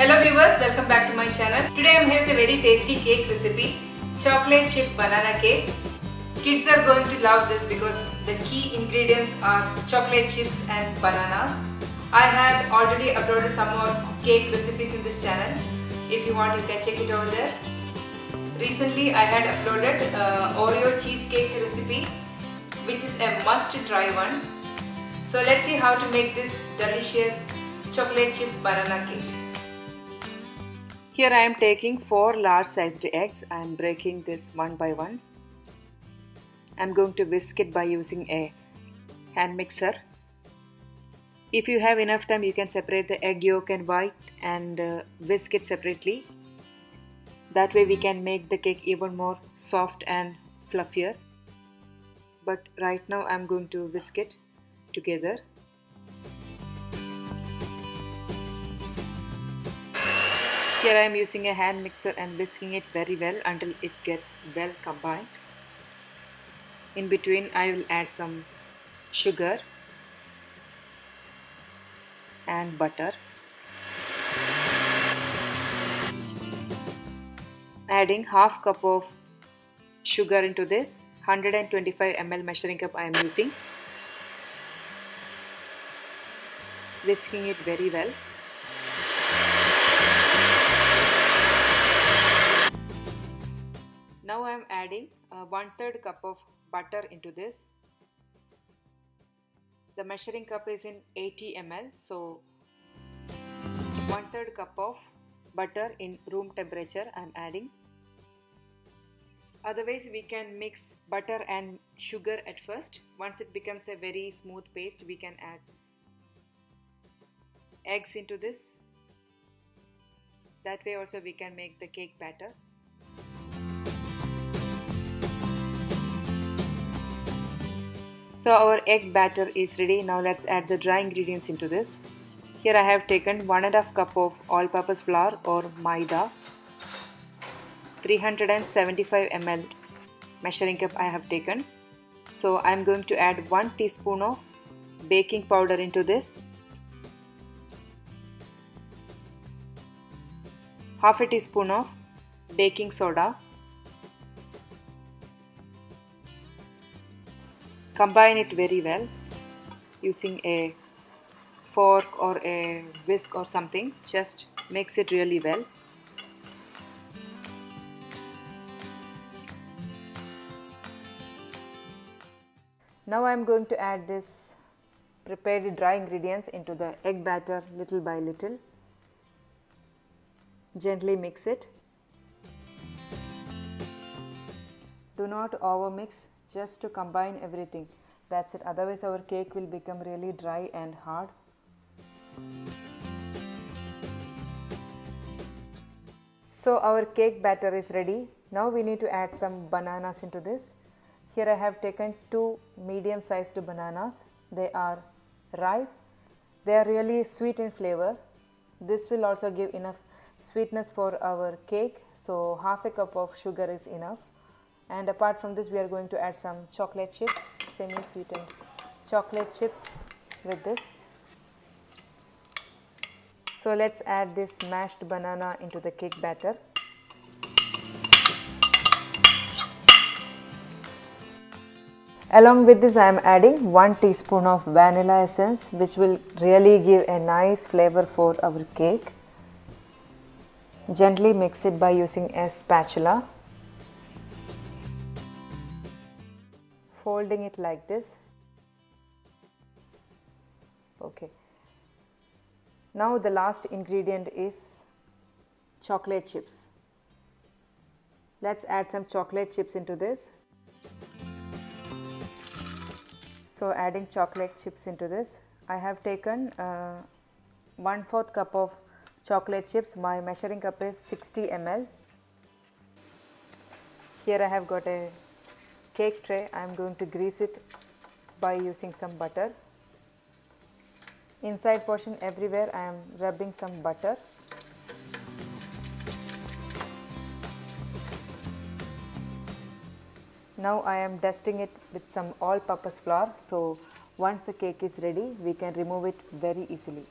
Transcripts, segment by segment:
Hello viewers, welcome back to my channel. Today I am here with a very tasty cake recipe, chocolate chip banana cake. Kids are going to love this because the key ingredients are chocolate chips and bananas. I had already uploaded some more cake recipes in this channel. If you want, you can check it over there. Recently I had uploaded oreo cheesecake recipe, which is a must try one. So let's see how to make this delicious chocolate chip banana cake. Here I am taking 4 large sized eggs. I am breaking this one by one. I am going to whisk it by using a hand mixer. If you have enough time, you can separate the egg yolk and white and whisk it separately. That way we can make the cake even more soft and fluffier. But right now I am going to whisk it together. Here I am using a hand mixer and whisking it very well until it gets well combined. In between I will add some sugar and butter. Adding half cup of sugar into this, 125 ml measuring cup I am using. Whisking it very well. Now I am adding 1/3 cup of butter into this. The measuring cup is in 80 ml, so 1/3 cup of butter in room temperature I am adding. Otherwise we can mix butter and sugar at first. Once it becomes a very smooth paste, we can add eggs into this. That way also we can make the cake batter. So our egg batter is ready. Now let's add the dry ingredients into this. Here I have taken 1½ cup of all-purpose flour or maida, 375 ml measuring cup I have taken. So I am going to add 1 teaspoon of baking powder into this, half a teaspoon of baking soda. Combine it very well using a fork or a whisk or something. Just mix it really well. Now I am going to add this prepared dry ingredients into the egg batter little by little. Gently mix it. Do not over mix, just to combine everything. That's it. Otherwise our cake will become really dry and hard. So our cake batter is ready. Now we need to add some bananas into this. Here I have taken 2 medium sized bananas. They are ripe. They are really sweet in flavor. This will also give enough sweetness for our cake. So half a cup of sugar is enough. And apart from this, we are going to add some chocolate chips, semi-sweetened chocolate chips with this. So let's add this mashed banana into the cake batter. Along with this, I am adding 1 teaspoon of vanilla essence, which will really give a nice flavor for our cake. Gently mix it by using a spatula. Folding it like this. Okay. Now the last ingredient is chocolate chips. Let's add some chocolate chips into this. So adding chocolate chips into this, I have taken 1/4 cup of chocolate chips. My measuring cup is 60 ml. Here I have got a cake tray. I am going to grease it by using some butter. Inside portion everywhere I am rubbing some butter. Now I am dusting it with some all-purpose flour. So once the cake is ready, we can remove it very easily.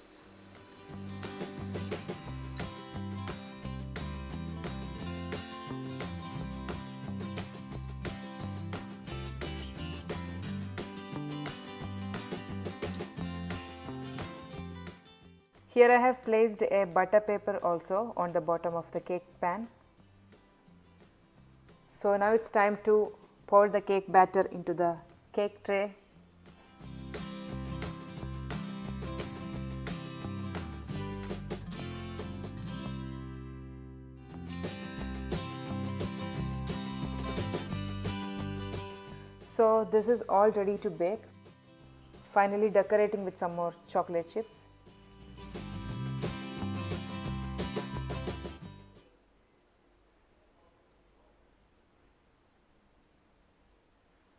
Here I have placed a butter paper also on the bottom of the cake pan. So now it's time to pour the cake batter into the cake tray. So this is all ready to bake. Finally decorating with some more chocolate chips.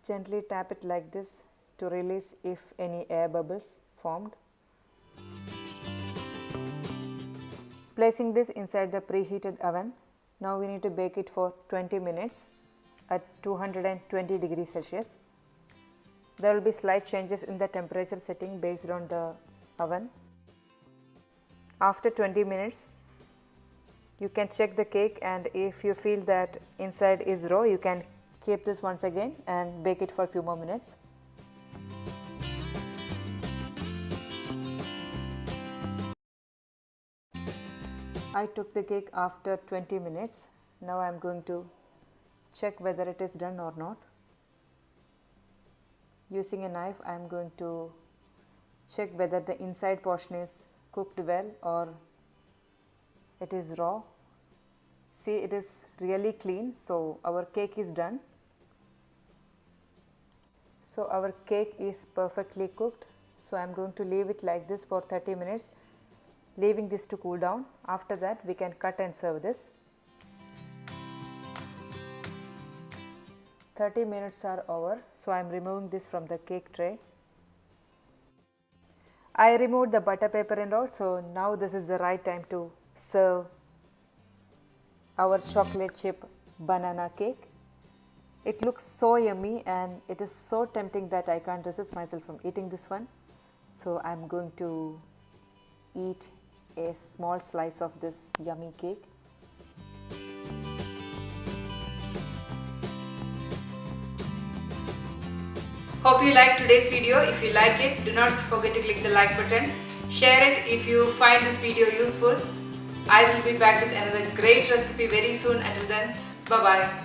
Gently tap it like this to release if any air bubbles formed. Placing this inside the preheated oven. Now we need to bake it for 20 minutes at 220 degrees Celsius. There will be slight changes in the temperature setting based on the oven. After 20 minutes, you can check the cake, and if you feel that inside is raw, you can keep this once again and bake it for a few more minutes. I took the cake after 20 minutes. Now I am going to check whether it is done or not. Using a knife, I am going to check whether the inside portion is cooked well or it is raw. See, it is really clean, so our cake is done. So our cake is perfectly cooked. So I am going to leave it like this for 30 minutes, leaving this to cool down. After that, we can cut and serve this. 30 minutes are over, so I am removing this from the cake tray. I removed the butter paper and all, so now this is the right time to serve our chocolate chip banana cake. It looks so yummy and it is so tempting that I can't resist myself from eating this one. So I am going to eat a small slice of this yummy cake. Hope you liked today's video. If you like it, do not forget to click the like button. Share it if you find this video useful. I will be back with another great recipe very soon. Until then, bye bye.